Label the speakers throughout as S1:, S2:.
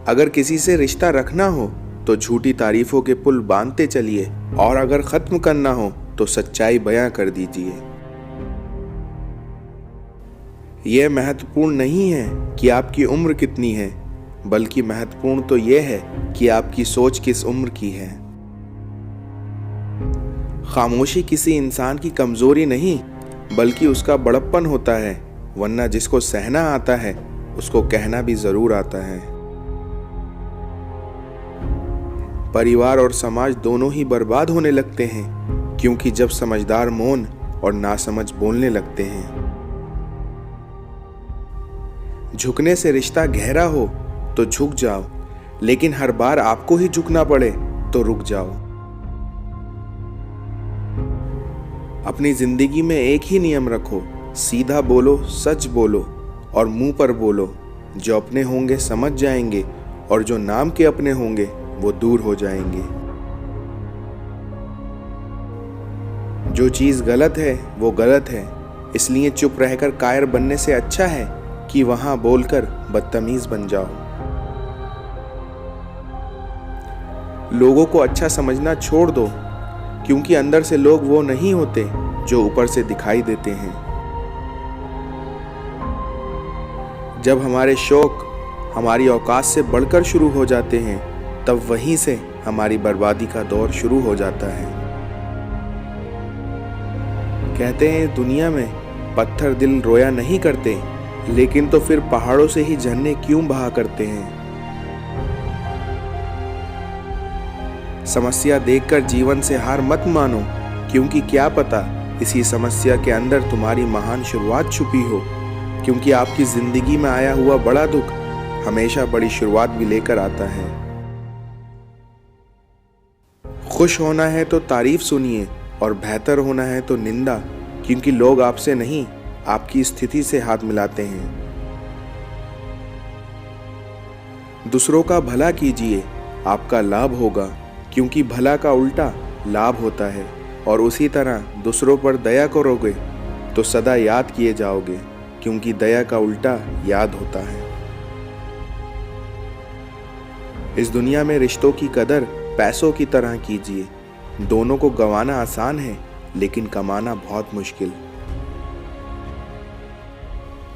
S1: अगर किसी से रिश्ता रखना हो तो झूठी तारीफों के पुल बांधते चलिए, और अगर खत्म करना हो तो सच्चाई बयां कर दीजिए। यह महत्वपूर्ण नहीं है कि आपकी उम्र कितनी है, बल्कि महत्वपूर्ण तो यह है कि आपकी सोच किस उम्र की है। खामोशी किसी इंसान की कमजोरी नहीं, बल्कि उसका बड़प्पन होता है, वरना जिसको सहना आता है उसको कहना भी जरूर आता है। परिवार और समाज दोनों ही बर्बाद होने लगते हैं, क्योंकि जब समझदार मौन और नासमझ बोलने लगते हैं। झुकने से रिश्ता गहरा हो तो झुक जाओ, लेकिन हर बार आपको ही झुकना पड़े तो रुक जाओ। अपनी जिंदगी में एक ही नियम रखो, सीधा बोलो, सच बोलो और मुंह पर बोलो। जो अपने होंगे समझ जाएंगे, और जो नाम के अपने होंगे वो दूर हो जाएंगे। जो चीज गलत है वो गलत है, इसलिए चुप रहकर कायर बनने से अच्छा है कि वहां बोलकर बदतमीज बन जाओ। लोगों को अच्छा समझना छोड़ दो, क्योंकि अंदर से लोग वो नहीं होते जो ऊपर से दिखाई देते हैं। जब हमारे शौक हमारी औकात से बढ़कर शुरू हो जाते हैं, तब वहीं से हमारी बर्बादी का दौर शुरू हो जाता है। कहते हैं दुनिया में पत्थर दिल रोया नहीं करते, लेकिन तो फिर पहाड़ों से ही झरने क्यों बहा करते हैं। समस्या देखकर जीवन से हार मत मानो, क्योंकि क्या पता इसी समस्या के अंदर तुम्हारी महान शुरुआत छुपी हो। क्योंकि आपकी जिंदगी में आया हुआ बड़ा दुख हमेशा बड़ी शुरुआत भी लेकर आता है। खुश होना है तो तारीफ सुनिए, और बेहतर होना है तो निंदा, क्योंकि लोग आपसे नहीं आपकी स्थिति से हाथ मिलाते हैं। दूसरों का भला कीजिए, आपका लाभ होगा, क्योंकि भला का उल्टा लाभ होता है। और उसी तरह दूसरों पर दया करोगे तो सदा याद किए जाओगे, क्योंकि दया का उल्टा याद होता है। इस दुनिया में रिश्तों की कदर पैसों की तरह कीजिए। दोनों को गंवाना आसान है, लेकिन कमाना बहुत मुश्किल।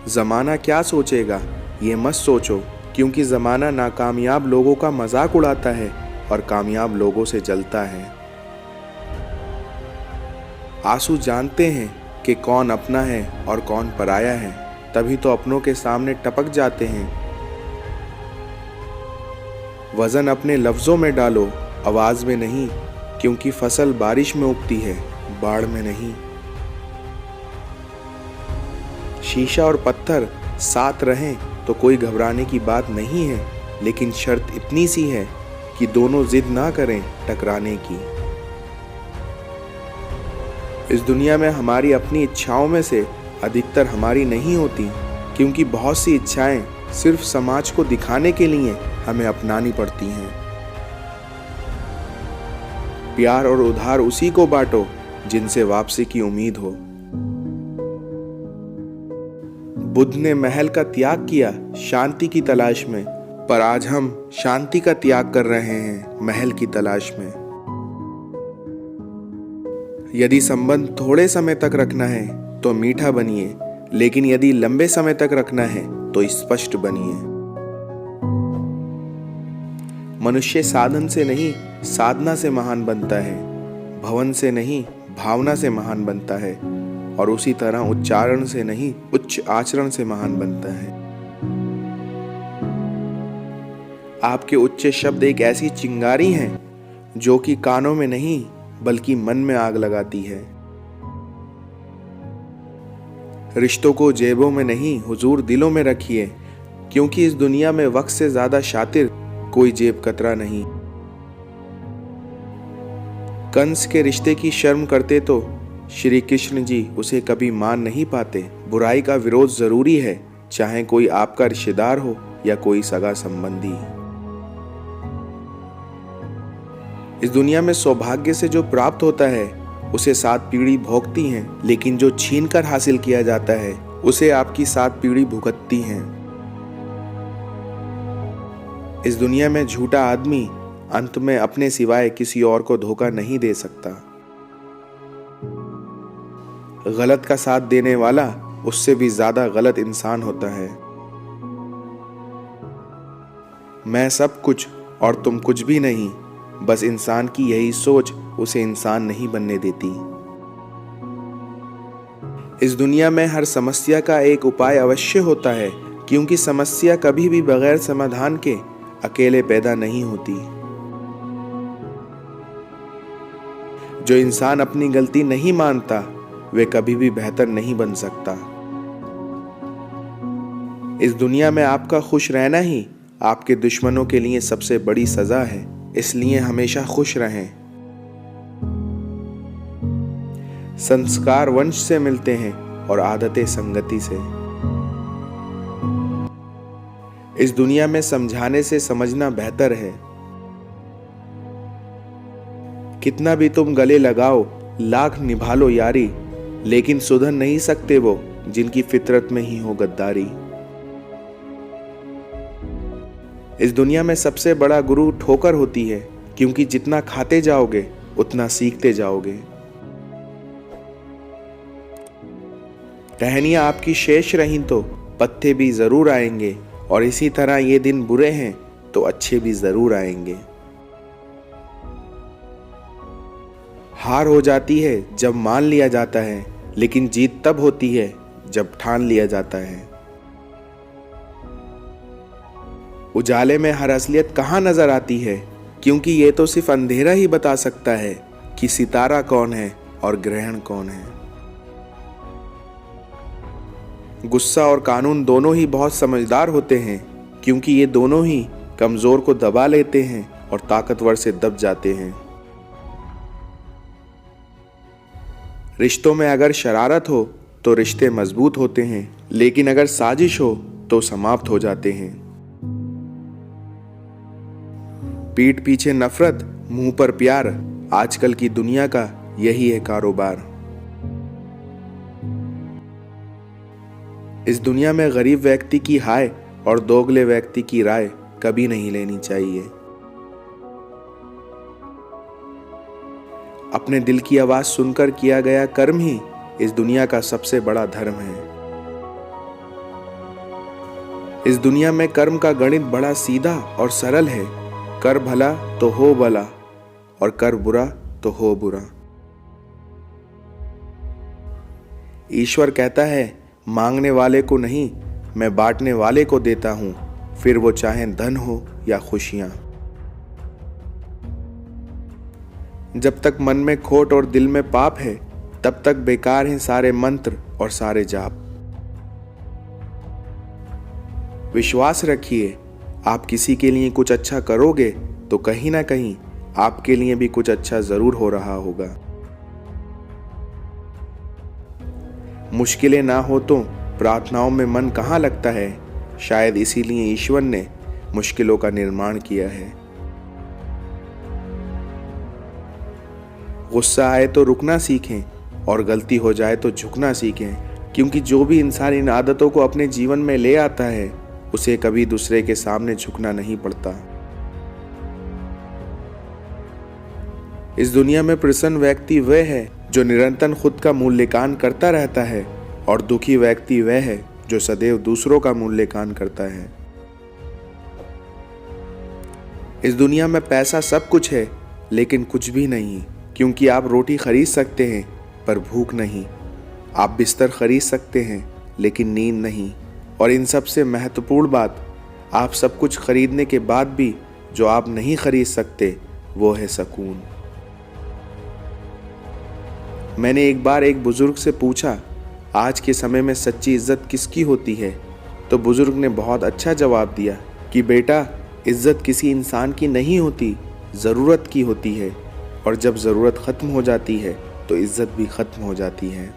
S1: जमाना क्या सोचेगा ये मत सोचो, क्योंकि जमाना नाकामयाब लोगों का मजाक उड़ाता है और कामयाब लोगों से जलता है। आंसू जानते हैं कि कौन अपना है और कौन पराया है, तभी तो अपनों के सामने टपक जाते हैं। वजन अपने लफ्जों में डालो, आवाज में नहीं, क्योंकि फसल बारिश में उगती है, बाढ़ में नहीं। शीशा और पत्थर साथ रहें तो कोई घबराने की बात नहीं है, लेकिन शर्त इतनी सी है कि दोनों जिद ना करें टकराने की। इस दुनिया में हमारी अपनी इच्छाओं में से अधिकतर हमारी नहीं होती, क्योंकि बहुत सी इच्छाएं सिर्फ समाज को दिखाने के लिए हमें अपनानी पड़ती हैं। प्यार और उधार उसी को बांटो जिनसे वापसी की उम्मीद हो। बुद्ध ने महल का त्याग किया शांति की तलाश में, पर आज हम शांति का त्याग कर रहे हैं महल की तलाश में। यदि संबंध थोड़े समय तक रखना है तो मीठा बनिए, लेकिन यदि लंबे समय तक रखना है तो स्पष्ट बनिए। मनुष्य साधन से नहीं साधना से महान बनता है, भवन से नहीं भावना से महान बनता है, और उसी तरह उच्चारण से नहीं उच्च आचरण से महान बनता है। आपके उच्च शब्द एक ऐसी चिंगारी हैं जो कि कानों में नहीं बल्कि मन में आग लगाती है। रिश्तों को जेबों में नहीं हुजूर दिलों में रखिए, क्योंकि इस दुनिया में वक्त से ज्यादा शातिर कोई जेब कतरा नहीं। कंस के रिश्ते की शर्म करते तो श्री कृष्ण जी उसे कभी मान नहीं पाते। बुराई का विरोध जरूरी है, चाहे कोई आपका रिश्तेदार हो या कोई सगा संबंधी। इस दुनिया में सौभाग्य से जो प्राप्त होता है उसे 7 पीढ़ी भोगती हैं, लेकिन जो छीन कर हासिल किया जाता है उसे आपकी 7 पीढ़ी भुगतती हैं। इस दुनिया में झूठा आदमी अंत में अपने सिवाय किसी और को धोखा नहीं दे सकता। गलत का साथ देने वाला उससे भी ज्यादा गलत इंसान होता है। मैं सब कुछ और तुम कुछ भी नहीं, बस इंसान की यही सोच उसे इंसान नहीं बनने देती। इस दुनिया में हर समस्या का एक उपाय अवश्य होता है, क्योंकि समस्या कभी भी बगैर समाधान के अकेले पैदा नहीं होती। जो इंसान अपनी गलती नहीं मानता वे कभी भी बेहतर नहीं बन सकता। इस दुनिया में आपका खुश रहना ही आपके दुश्मनों के लिए सबसे बड़ी सजा है, इसलिए हमेशा खुश रहें। संस्कार वंश से मिलते हैं और आदतें संगति से। इस दुनिया में समझाने से समझना बेहतर है। कितना भी तुम गले लगाओ, लाख निभा लो यारी, लेकिन सुधर नहीं सकते वो जिनकी फितरत में ही हो गद्दारी। इस दुनिया में सबसे बड़ा गुरु ठोकर होती है, क्योंकि जितना खाते जाओगे उतना सीखते जाओगे। टहनियां आपकी शेष रहीं तो पत्ते भी जरूर आएंगे, और इसी तरह ये दिन बुरे हैं तो अच्छे भी जरूर आएंगे। हार हो जाती है जब मान लिया जाता है, लेकिन जीत तब होती है जब ठान लिया जाता है। उजाले में हर असलियत कहाँ नजर आती है, क्योंकि ये तो सिर्फ अंधेरा ही बता सकता है कि सितारा कौन है और ग्रहण कौन है। गुस्सा और कानून दोनों ही बहुत समझदार होते हैं, क्योंकि ये दोनों ही कमजोर को दबा लेते हैं और ताकतवर से दब जाते हैं। रिश्तों में अगर शरारत हो तो रिश्ते मजबूत होते हैं, लेकिन अगर साजिश हो तो समाप्त हो जाते हैं। पीठ पीछे नफरत, मुंह पर प्यार, आजकल की दुनिया का यही है कारोबार। इस दुनिया में गरीब व्यक्ति की हाय और दोगले व्यक्ति की राय कभी नहीं लेनी चाहिए। अपने दिल की आवाज सुनकर किया गया कर्म ही इस दुनिया का सबसे बड़ा धर्म है। इस दुनिया में कर्म का गणित बड़ा सीधा और सरल है। कर भला तो हो भला, और कर बुरा तो हो बुरा। ईश्वर कहता है, मांगने वाले को नहीं, मैं बांटने वाले को देता हूं, फिर वो चाहे धन हो या खुशियां। जब तक मन में खोट और दिल में पाप है, तब तक बेकार हैं सारे मंत्र और सारे जाप। विश्वास रखिए, आप किसी के लिए कुछ अच्छा करोगे तो कहीं ना कहीं आपके लिए भी कुछ अच्छा जरूर हो रहा होगा। मुश्किलें ना हो तो प्रार्थनाओं में मन कहाँ लगता है, शायद इसीलिए ईश्वर ने मुश्किलों का निर्माण किया है। गुस्सा आए तो रुकना सीखें और गलती हो जाए तो झुकना सीखें, क्योंकि जो भी इंसान इन आदतों को अपने जीवन में ले आता है उसे कभी दूसरे के सामने झुकना नहीं पड़ता। इस दुनिया में प्रसन्न व्यक्ति वह है जो निरंतर खुद का मूल्यांकन करता रहता है, और दुखी व्यक्ति वह है जो सदैव दूसरों का मूल्यांकन करता है। इस दुनिया में पैसा सब कुछ है, लेकिन कुछ भी नहीं, क्योंकि आप रोटी खरीद सकते हैं पर भूख नहीं। आप बिस्तर खरीद सकते हैं लेकिन नींद नहीं। और इन सबसे महत्वपूर्ण बात, आप सब कुछ खरीदने के बाद भी जो आप नहीं खरीद सकते वो है सुकून। मैंने एक बार एक बुजुर्ग से पूछा, आज के समय में सच्ची इज्जत किसकी होती है? तो बुजुर्ग ने बहुत अच्छा जवाब दिया कि बेटा, इज्जत किसी इंसान की नहीं होती, ज़रूरत की होती है, और जब ज़रूरत ख़त्म हो जाती है तो इज्जत भी ख़त्म हो जाती है।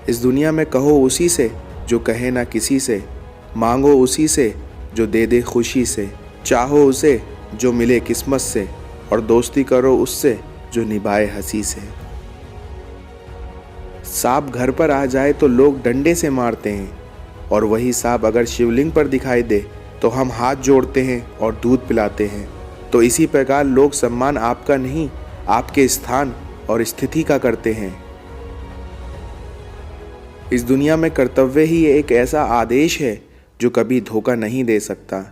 S1: इस दुनिया में कहो उसी से जो कहे ना किसी से, मांगो उसी से जो दे दे खुशी से, चाहो उसे जो मिले किस्मत से, और दोस्ती करो उससे जो निभाए हंसी से। सांप घर पर आ जाए तो लोग डंडे से मारते हैं, और वही सांप अगर शिवलिंग पर दिखाई दे तो हम हाथ जोड़ते हैं और दूध पिलाते हैं। तो इसी प्रकार लोग सम्मान आपका नहीं, आपके स्थान और स्थिति का करते हैं। इस दुनिया में कर्तव्य ही एक ऐसा आदेश है जो कभी धोखा नहीं दे सकता।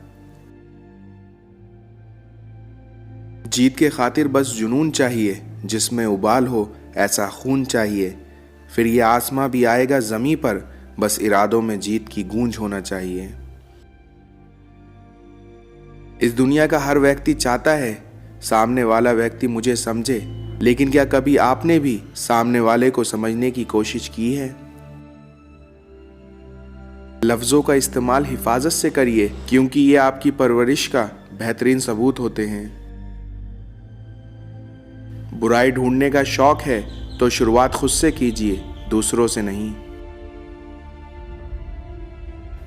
S1: जीत के खातिर बस जुनून चाहिए, जिसमें उबाल हो ऐसा खून चाहिए। फिर ये आसमां भी आएगा ज़मीं पर, बस इरादों में जीत की गूंज होना चाहिए। इस दुनिया का हर व्यक्ति चाहता है सामने वाला व्यक्ति मुझे समझे, लेकिन क्या कभी आपने भी सामने वाले को समझने की कोशिश की है? लफ्ज़ों का इस्तेमाल हिफाजत से करिए, क्योंकि ये आपकी परवरिश का बेहतरीन सबूत होते हैं। बुराई ढूंढने का शौक है तो शुरुआत खुद से कीजिए, दूसरों से नहीं।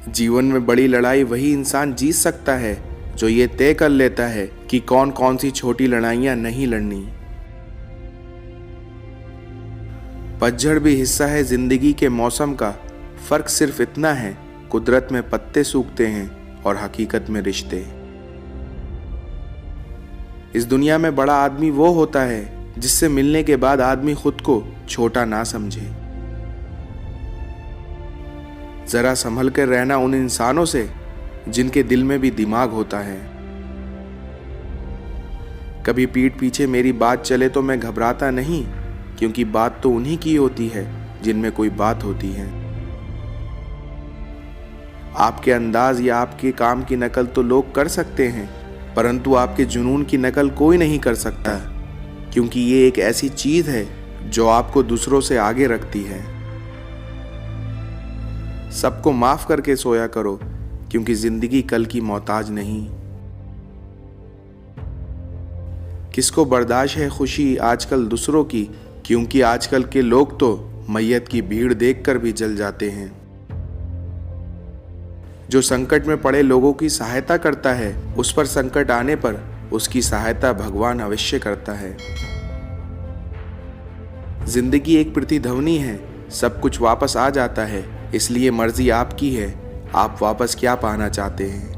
S1: जीवन में बड़ी लड़ाई वही इंसान जीत सकता है जो ये तय कर लेता है कि कौन कौन सी छोटी लड़ाइयां नहीं लड़नी। पतझड़ भी हिस्सा है जिंदगी के मौसम का, फर्क सिर्फ इतना है, कुदरत में पत्ते सूखते हैं और हकीकत में रिश्ते। इस दुनिया में बड़ा आदमी वो होता है जिससे मिलने के बाद आदमी खुद को छोटा ना समझे। जरा संभल कर रहना उन इंसानों से जिनके दिल में भी दिमाग होता है। कभी पीठ पीछे मेरी बात चले तो मैं घबराता नहीं, क्योंकि बात तो उन्हीं की होती है जिनमें कोई बात होती है। आपके अंदाज या आपके काम की नकल तो लोग कर सकते हैं, परंतु आपके जुनून की नकल कोई नहीं कर सकता, क्योंकि ये एक ऐसी चीज है जो आपको दूसरों से आगे रखती है। सबको माफ करके सोया करो, क्योंकि जिंदगी कल की मोहताज नहीं। किसको बर्दाश्त है खुशी आजकल दूसरों की, क्योंकि आजकल के लोग तो मैयत की भीड़ देखकर भी जल जाते हैं। जो संकट में पड़े लोगों की सहायता करता है, उस पर संकट आने पर उसकी सहायता भगवान अवश्य करता है। जिंदगी एक प्रतिध्वनि है, सब कुछ वापस आ जाता है, इसलिए मर्जी आपकी है, आप वापस क्या पाना चाहते हैं।